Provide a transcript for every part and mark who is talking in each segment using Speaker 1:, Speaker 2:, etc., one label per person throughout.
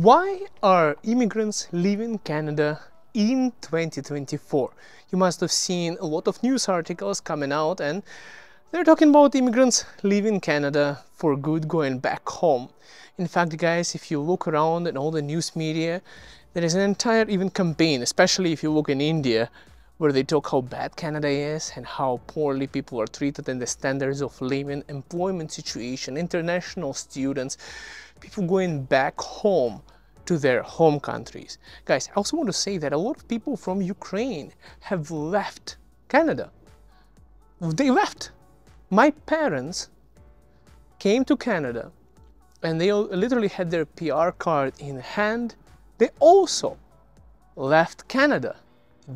Speaker 1: Why are immigrants leaving Canada in 2024? You must have seen a lot of news articles coming out and they're talking about immigrants leaving Canada for good, going back home. In fact, guys, if you look around in all the news media, there is an entire even campaign, especially if you look in India, where they talk how bad Canada is and how poorly people are treated and the standards of living, employment situation, international students, people going back home to their home countries. Guys, I also want to say that a lot of people from Ukraine have left Canada. They left. My parents came to Canada and they literally had their PR card in hand. They also left Canada.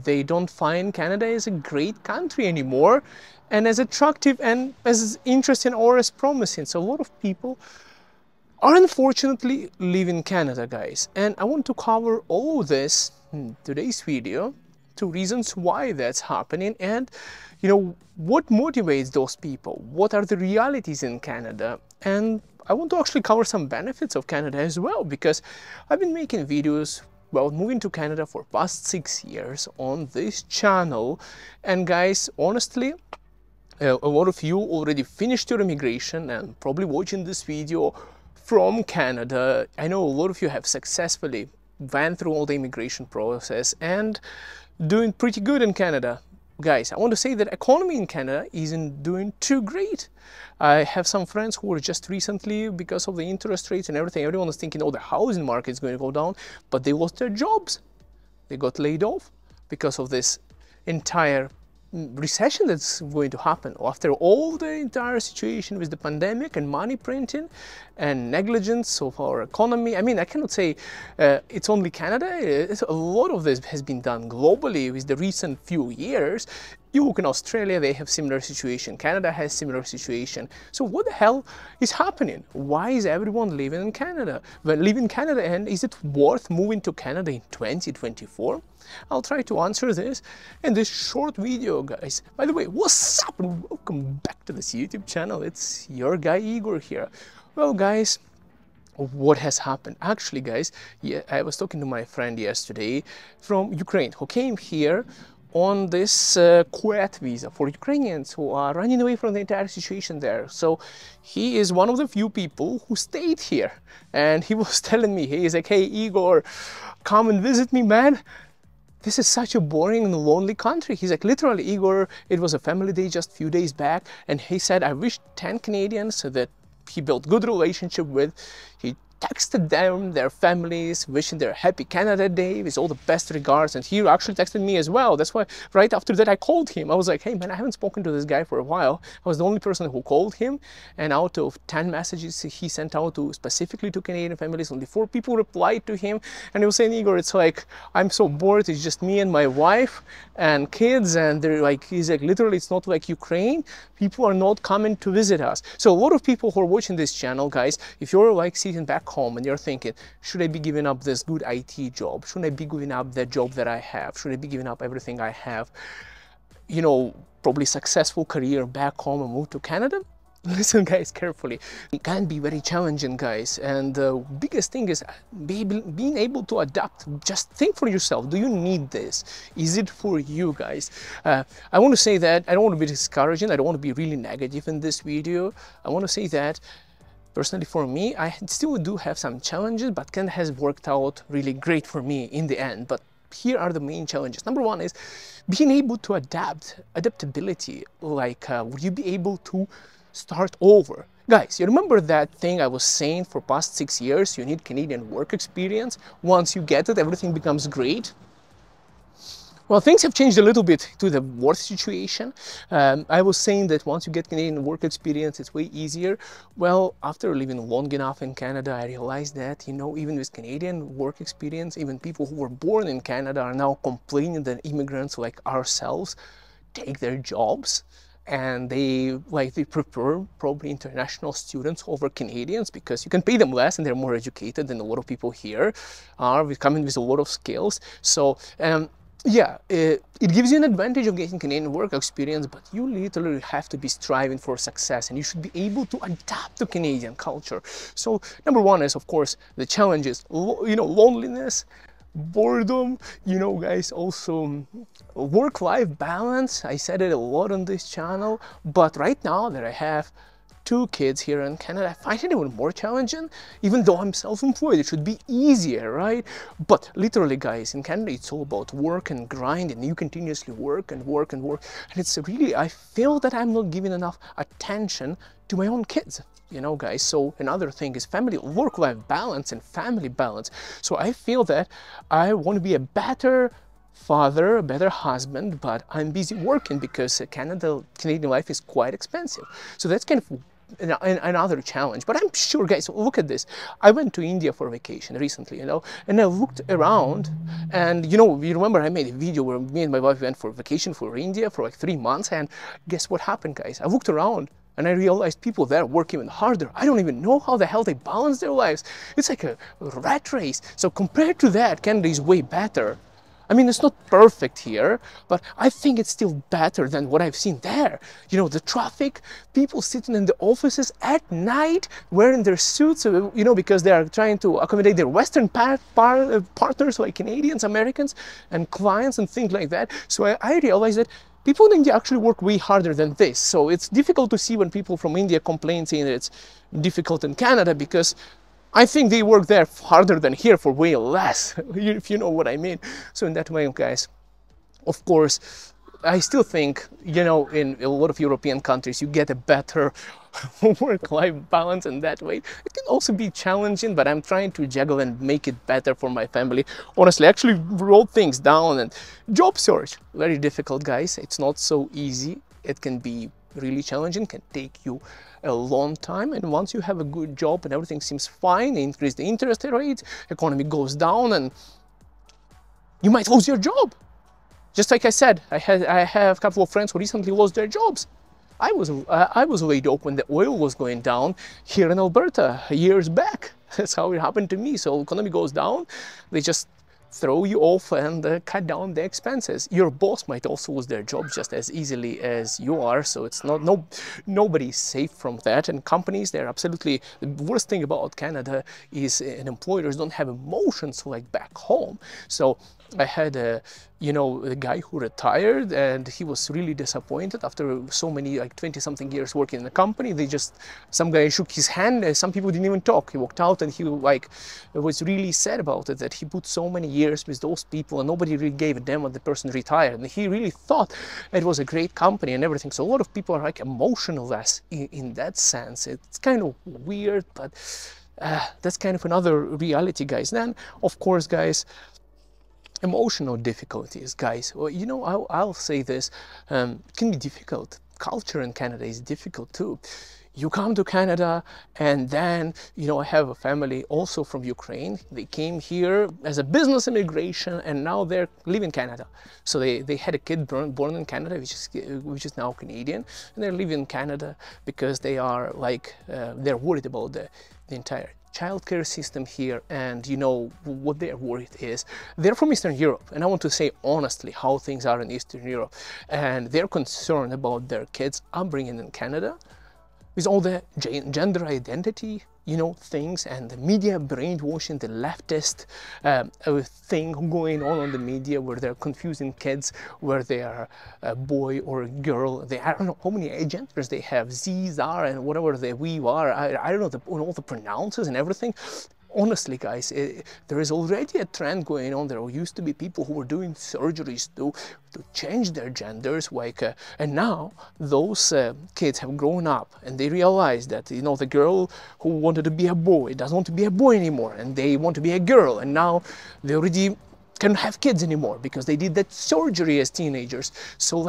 Speaker 1: They don't find Canada as a great country anymore and as attractive and as interesting or as promising. So a lot of people are unfortunately leaving Canada, guys. And I want to cover all this in today's video, two reasons why that's happening and what motivates those people, what are the realities in Canada, and I want to actually cover some benefits of Canada as well, because I've been making videos moving to Canada for past 6 years on this channel. And guys, honestly, a lot of you already finished your immigration and probably watching this video from Canada. I know a lot of you have successfully went through all the immigration process and doing pretty good in Canada. Guys, I want to say that economy in Canada isn't doing too great. I have some friends who were just recently, because of the interest rates and everything, everyone was thinking, oh, the housing market is going to go down, but they lost their jobs. They got laid off because of this entire recession that's going to happen after all the entire situation with the pandemic and money printing and negligence of our economy. I mean, I cannot say it's only Canada. A lot of this has been done globally with the recent few years. You look in Australia, they have similar situation. Canada has similar situation. So what the hell is happening? Why is everyone living in Canada? Well, living in Canada, and is it worth moving to Canada in 2024? I'll try to answer this in this short video, guys. By the way, what's up and welcome back to this YouTube channel. It's your guy Igor here. Well, guys, what has happened? Actually, guys, I was talking to my friend yesterday from Ukraine who came here on this quit visa for Ukrainians who are running away from the entire situation there. So he is one of the few people who stayed here, and he was telling me, he's like, hey Igor, come and visit me, man. This is such a boring and lonely country. He's like, literally, Igor, it was a family day just a few days back, and he said, I wish 10 Canadians that he built good relationship with. He texted them, their families, wishing their happy Canada Day with all the best regards, and he actually texted me as well. That's why right after that I called him. I was like, hey man, I haven't spoken to this guy for a while. I was the only person who called him, and out of 10 messages he sent out to specifically to Canadian families, only 4 people replied to him. And he was saying, Igor, it's like, I'm so bored, it's just me and my wife and kids, and they're like, he's like, literally, it's not like Ukraine, people are not coming to visit us. So a lot of people who are watching this channel, guys, if you're like sitting back home and you're thinking, should I be giving up this good IT job? Should I be giving up that job that I have? Should I be giving up everything I have? Probably successful career back home and move to Canada? Listen, guys, carefully. It can be very challenging, guys. And the biggest thing is being able to adapt. Just think for yourself. Do you need this? Is it for you, guys? I want to say that I don't want to be discouraging. I don't want to be really negative in this video. I want to say that personally, for me, I still do have some challenges, but Canada has worked out really great for me in the end. But here are the main challenges. Number one is being able to adapt, adaptability. Like, would you be able to start over? Guys, you remember that thing I was saying for past 6 years? You need Canadian work experience. Once you get it, everything becomes great. Well, things have changed a little bit to the worse situation. I was saying that once you get Canadian work experience, it's way easier. Well, after living long enough in Canada, I realized that, even with Canadian work experience, even people who were born in Canada are now complaining that immigrants like ourselves take their jobs. And they prefer probably international students over Canadians because you can pay them less and they're more educated than a lot of people here are coming with a lot of skills. So Yeah, it gives you an advantage of getting Canadian work experience, but you literally have to be striving for success and you should be able to adapt to Canadian culture. So number one is, of course, the challenges, loneliness, boredom, guys, also work-life balance. I said it a lot on this channel, but right now that I have two kids here in Canada, I find it even more challenging. Even though I'm self-employed, it should be easier, right? But literally, guys, in Canada, it's all about work and grind, and you continuously work and work and work. And it's really, I feel that I'm not giving enough attention to my own kids, guys. So another thing is family, work-life balance and family balance. So I feel that I want to be a better father, a better husband, but I'm busy working because Canadian life is quite expensive. So that's kind of another challenge. But I'm sure, guys, look at this. I went to India for vacation recently, and I looked around, and you remember I made a video where me and my wife went for vacation for India for like 3 months, and guess what happened, guys? I looked around and I realized people there work even harder. I don't even know how the hell they balance their lives. It's like a rat race. So compared to that, Canada is way better. I mean, it's not perfect here, but I think it's still better than what I've seen there. The traffic, people sitting in the offices at night wearing their suits, because they are trying to accommodate their Western partners like Canadians, Americans, and clients and things like that. So I realized that people in India actually work way harder than this. So it's difficult to see when people from India complain saying that it's difficult in Canada, because I think they work there harder than here for way less, if you know what I mean. So in that way, guys, of course, I still think, in a lot of European countries, you get a better work-life balance in that way. It can also be challenging, but I'm trying to juggle and make it better for my family. Honestly, I actually wrote things down. And job search, very difficult, guys. It's not so easy. It can be really challenging, can take you a long time, and once you have a good job and everything seems fine, they increase the interest rate, economy goes down, and you might lose your job. Just like I said, I have a couple of friends who recently lost their jobs. I was laid off when the oil was going down here in Alberta years back. That's how it happened to me. So economy goes down, they just throw you off and cut down the expenses. Your boss might also lose their job just as easily as you are, so it's nobody's safe from that. And companies, they're absolutely, the worst thing about Canada is employers don't have emotions like back home. So I had a guy who retired, and he was really disappointed after so many, like 20-something years working in the company. Some guy shook his hand, some people didn't even talk. He walked out, and he was really sad about it, that he put so many years with those people and nobody really gave a damn when the person retired. And he really thought it was a great company and everything. So a lot of people are like emotionless in that sense. It's kind of weird, but that's kind of another reality, guys. Then, of course, guys, emotional difficulties, guys. Well, I'll say this, it can be difficult. Culture in Canada is difficult too. You come to Canada, and then, I have a family also from Ukraine. They came here as a business immigration, and now they're living in Canada. So they had a kid born in Canada, which is now Canadian, and they're living in Canada because they are they're worried about the entire childcare system here. And what their worry is, they're from Eastern Europe, and I want to say honestly how things are in Eastern Europe, and they're concerned about their kids' upbringing in Canada with all the gender identity things, and the media brainwashing, the leftist thing going on the media, where they're confusing kids where they are a boy or a girl. I don't know how many genders they have, Z, Zar, and whatever we are. I don't know all the pronounces and everything. Honestly, guys, there is already a trend going on. There used to be people who were doing surgeries to change their genders, and now those kids have grown up and they realize that the girl who wanted to be a boy doesn't want to be a boy anymore, and they want to be a girl, and now they already can't have kids anymore because they did that surgery as teenagers. So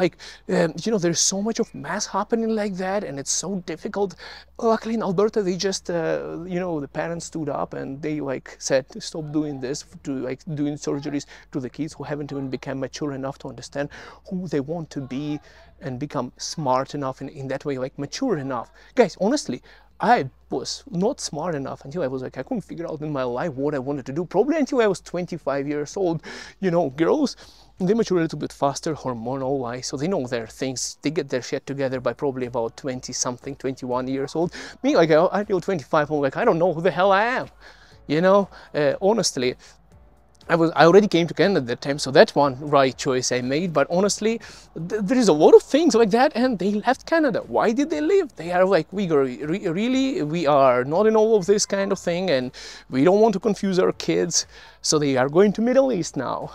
Speaker 1: there's so much of mass happening like that, and it's so difficult. Luckily in Alberta, they just the parents stood up and they said, stop doing this, doing surgeries to the kids who haven't even become mature enough to understand who they want to be and become smart enough in that way, mature enough. Guys, honestly, I was not smart enough until I was like, I couldn't figure out in my life what I wanted to do. Probably until I was 25 years old. You know, girls, they mature a little bit faster hormonal wise, so they know their things. They get their shit together by probably about 20 something, 21 years old. Me, like, I feel 25, I'm like, I don't know who the hell I am. You know, honestly, I already came to Canada at that time, so that's one right choice I made. But honestly, there is a lot of things like that, and they left Canada. Why did they leave? They are like, we are not in all of this kind of thing, and we don't want to confuse our kids, so they are going to Middle East now.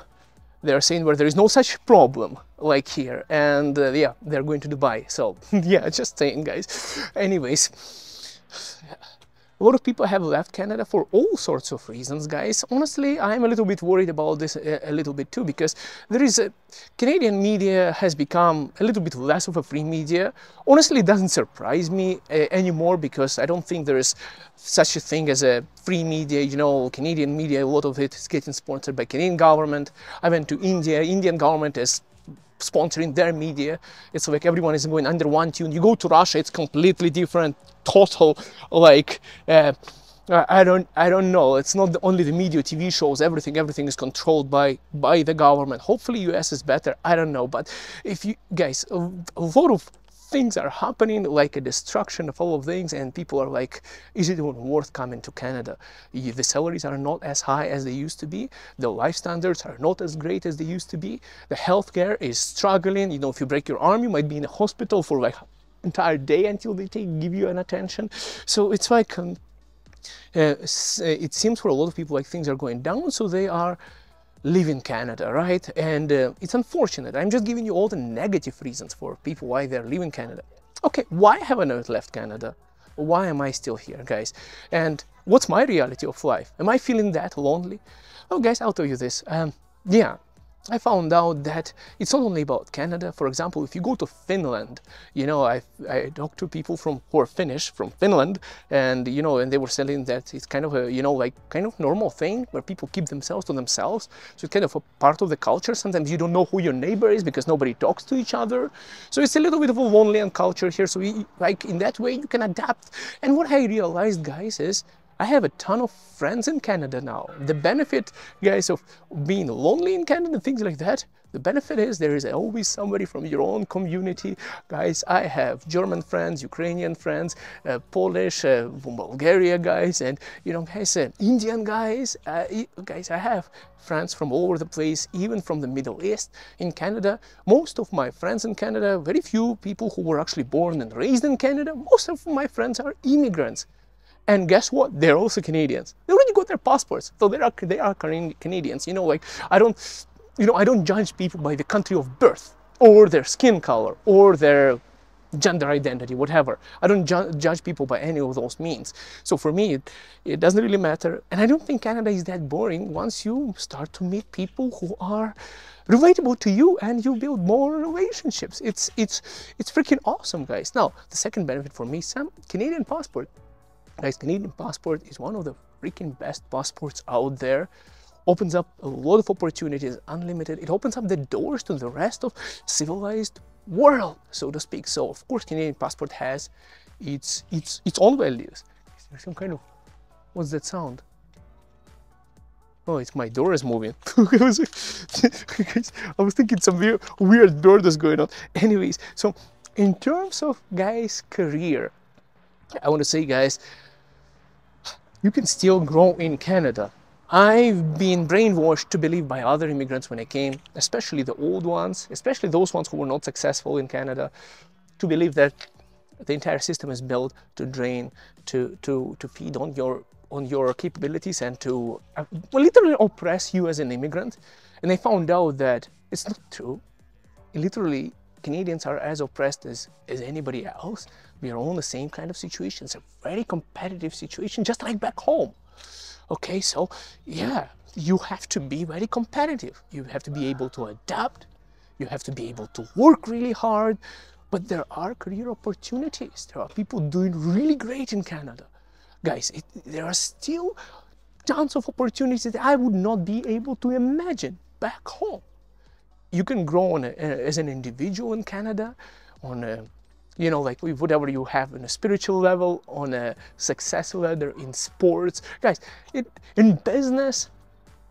Speaker 1: They're saying where there is no such problem like here, and yeah, they're going to Dubai. So yeah, just saying, guys. Anyways. A lot of people have left Canada for all sorts of reasons, guys. Honestly, I'm a little bit worried about this a little bit too, because there is Canadian media has become a little bit less of a free media. Honestly, it doesn't surprise me anymore, because I don't think there is such a thing as a free media. You know, Canadian media, a lot of it is getting sponsored by Canadian government. I went to India, Indian government is sponsoring their media. It's like everyone is going under one tune. You go to Russia, it's completely different, total, like I don't know. It's not only the media, TV shows, everything is controlled by the government. Hopefully US is better, I don't know. But if you guys, a lot of things are happening, like a destruction of all of things, and people are like, is it even worth coming to Canada? The salaries are not as high as they used to be, the life standards are not as great as they used to be, the healthcare is struggling. You know, if you break your arm, you might be in a hospital for like entire day until they give you an attention. So it's like it seems for a lot of people like things are going down, so they are leaving Canada, right? And it's unfortunate. I'm just giving you all the negative reasons for people why they're leaving Canada. Okay, why haven't I left Canada? Why am I still here, guys? And what's my reality of life? Am I feeling that lonely? Oh, guys, I'll tell you this. Yeah, I found out that it's not only about Canada. For example, if you go to Finland, you know, I talked to people who are Finnish from Finland, and you know, and they were saying that it's kind of a, you know, like kind of normal thing where people keep themselves to themselves. So it's kind of a part of the culture. Sometimes you don't know who your neighbor is because nobody talks to each other. So it's a little bit of a lonely culture here. So like in that way you can adapt. And what I realized, guys, is I have a ton of friends in Canada now. The benefit, guys, of being lonely in Canada, things like that, the benefit is there is always somebody from your own community. Guys, I have German friends, Ukrainian friends, Polish, Bulgaria guys, and, you know, guys, Indian guys. Guys, I have friends from all over the place, even from the Middle East. In Canada, most of my friends in Canada, very few people who were actually born and raised in Canada, most of my friends are immigrants. And guess what? They're also Canadians. They already got their passports, so they are Canadians. You know, like I don't judge people by the country of birth or their skin color or their gender identity, whatever. I don't judge people by any of those means. So for me, it doesn't really matter. And I don't think Canada is that boring once you start to meet people who are relatable to you and you build more relationships. It's freaking awesome, guys. Now, the second benefit for me, some Canadian passport. Guys, Canadian passport is one of the freaking best passports out there. Opens up a lot of opportunities, unlimited. It opens up the doors to the rest of civilized world, so to speak. So of course, Canadian passport has its own values. There's some kind of, what's that sound? Oh, it's my door is moving. I was thinking some weird bird is going on. Anyways, so in terms of, guys, career, I want to say, guys, you can still grow in Canada. I've been brainwashed to believe by other immigrants when I came, especially the old ones, especially those ones who were not successful in Canada, to believe that the entire system is built to drain, to feed on your capabilities and to literally oppress you as an immigrant. And I found out that it's not true. Literally, Canadians are as oppressed as anybody else. We are all in the same kind of situation. It's a very competitive situation, just like back home. Okay, so yeah, you have to be very competitive. You have to be able to adapt. You have to be able to work really hard. But there are career opportunities. There are people doing really great in Canada. Guys, there are still tons of opportunities that I would not be able to imagine back home. You can grow as an individual in Canada, you know, like whatever you have on a spiritual level, on a success ladder, in sports, guys, in business.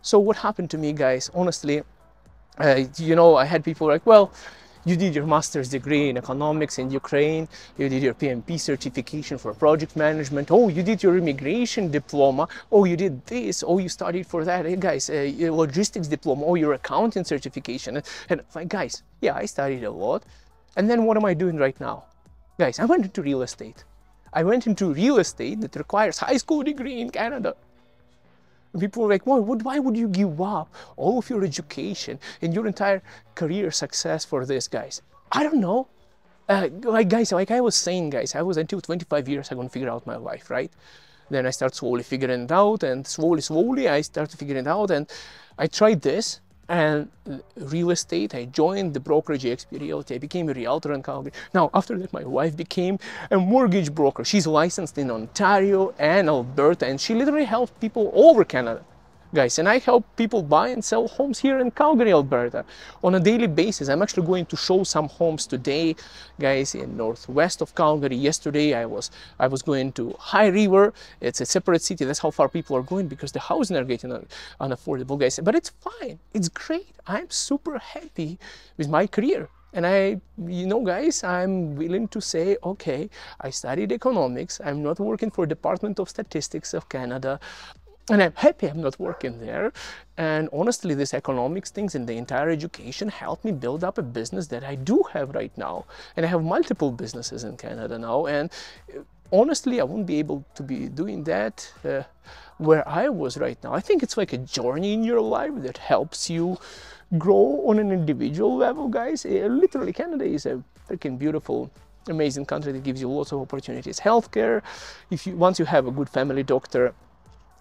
Speaker 1: So what happened to me, guys, honestly, you know, I had people like, well, you did your master's degree in economics in Ukraine, you did your PMP certification for project management, oh, you did your immigration diploma, oh, you did this, oh, you studied for that, hey, guys, your logistics diploma, oh, your accounting certification. And like, guys, yeah, I studied a lot. And then what am I doing right now? Guys, I went into real estate. I went into real estate that requires high school degree in Canada. And people were like, why would you give up all of your education and your entire career success for this, guys? I don't know. Like, guys, like I was saying, guys, I was until 25 years, I'm going to figure out my life, right? Then I start slowly figuring it out, and slowly, I started figuring it out, and I tried this. And real estate, I joined the brokerage eXp Realty. I became a realtor in Calgary. Now, after that, my wife became a mortgage broker. She's licensed in Ontario and Alberta, and she literally helps people all over Canada, guys. And I help people buy and sell homes here in Calgary, Alberta, on a daily basis. I'm actually going to show some homes today, guys, in northwest of Calgary. Yesterday, I was going to High River. It's a separate city. That's how far people are going because the housing are getting unaffordable, guys. But it's fine. It's great. I'm super happy with my career. And you know, guys, I'm willing to say, okay, I studied economics. I'm not working for Department of Statistics of Canada. And I'm happy I'm not working there. And honestly, this economics things and the entire education helped me build up a business that I do have right now. And I have multiple businesses in Canada now. And honestly, I won't be able to be doing that where I was right now. I think it's like a journey in your life that helps you grow on an individual level, guys. Literally, Canada is a freaking beautiful, amazing country that gives you lots of opportunities. Healthcare, once you have a good family doctor.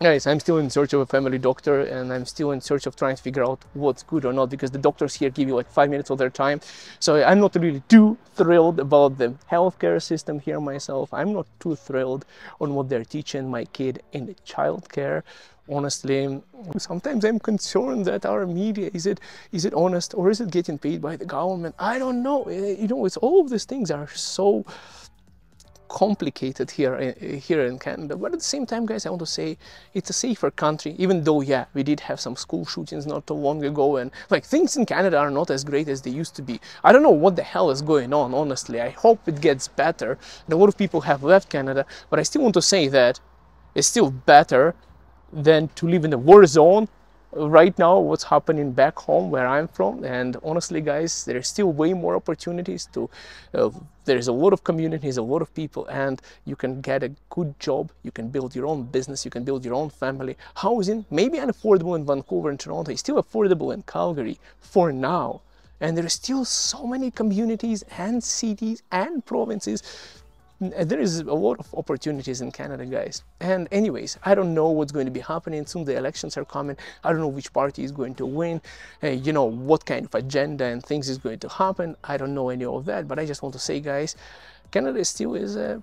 Speaker 1: Guys, I'm still in search of a family doctor, and I'm still in search of trying to figure out what's good or not, because the doctors here give you like 5 minutes of their time. So I'm not really too thrilled about the healthcare system here myself. I'm not too thrilled on what they're teaching my kid in the childcare. Honestly, sometimes I'm concerned that our media, is it honest, or is it getting paid by the government? I don't know. You know, it's all of these things are so complicated here in Canada, but at the same time, guys, I want to say it's a safer country, even though, yeah, we did have some school shootings not too long ago, and like things in Canada are not as great as they used to be. I don't know what the hell is going on, honestly. I hope it gets better, and a lot of people have left Canada, but I still want to say that it's still better than to live in a war zone right now, what's happening back home where I'm from. And honestly, guys, there's still way more opportunities to there's a lot of communities, a lot of people, and you can get a good job, you can build your own business, you can build your own family. Housing maybe unaffordable in Vancouver and Toronto, is still affordable in Calgary for now. And there are still so many communities and cities and provinces. There is a lot of opportunities in Canada, guys. And anyways, I don't know what's going to be happening soon. The elections are coming. I don't know which party is going to win, you know, what kind of agenda and things is going to happen. I don't know any of that, but I just want to say, guys, Canada still is a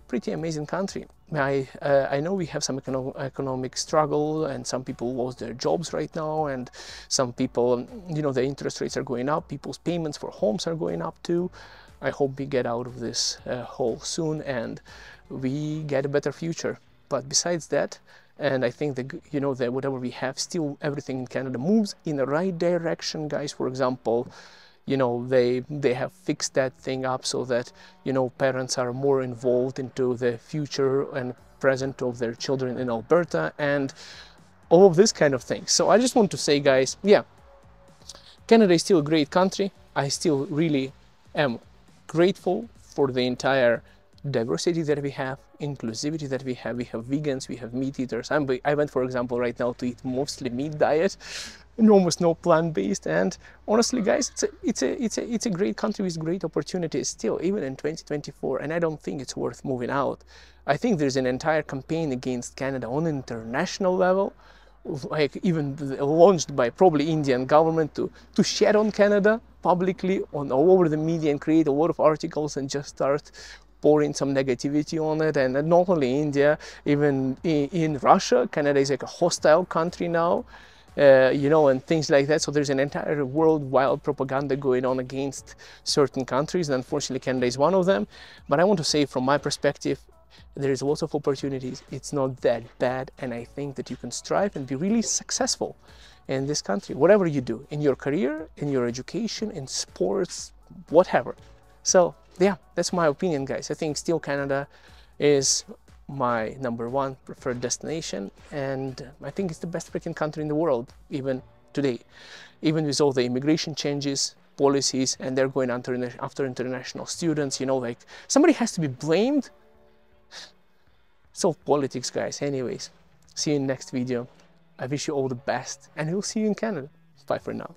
Speaker 1: pretty amazing country. I know we have some economic struggle, and some people lost their jobs right now, and some people, you know, the interest rates are going up. People's payments for homes are going up too. I hope we get out of this hole soon and we get a better future. But besides that, and I think that, you know, that whatever we have, still everything in Canada moves in the right direction, guys. For example, you know, they have fixed that thing up so that, you know, parents are more involved into the future and present of their children in Alberta and all of this kind of things. So I just want to say, guys, yeah, Canada is still a great country. I still really am grateful for the entire diversity that we have, inclusivity that we have. We have vegans, we have meat eaters. I went, for example, right now to eat mostly meat diet and almost no plant-based. And honestly, guys, it's a great country with great opportunities still, even in 2024. And I don't think it's worth moving out. I think there's an entire campaign against Canada on an international level, like even launched by probably Indian government to shed on Canada publicly on all over the media and create a lot of articles and just start pouring some negativity on it. And not only India, even in Russia, Canada is like a hostile country now. you know, and things like that. So there's an entire worldwide propaganda going on against certain countries, and unfortunately Canada is one of them. But I want to say, from my perspective, there is lots of opportunities. It's not that bad, and I think that you can strive and be really successful in this country, whatever you do, in your career, in your education, in sports, whatever. So yeah, that's my opinion, guys. I think still Canada is my #1 preferred destination, and I think it's the best freaking country in the world, even today, even with all the immigration changes, policies, and they're going after international students, you know, like somebody has to be blamed. It's all politics, guys. Anyways, see you in the next video. I wish you all the best, and we'll see you in Canada. Bye for now.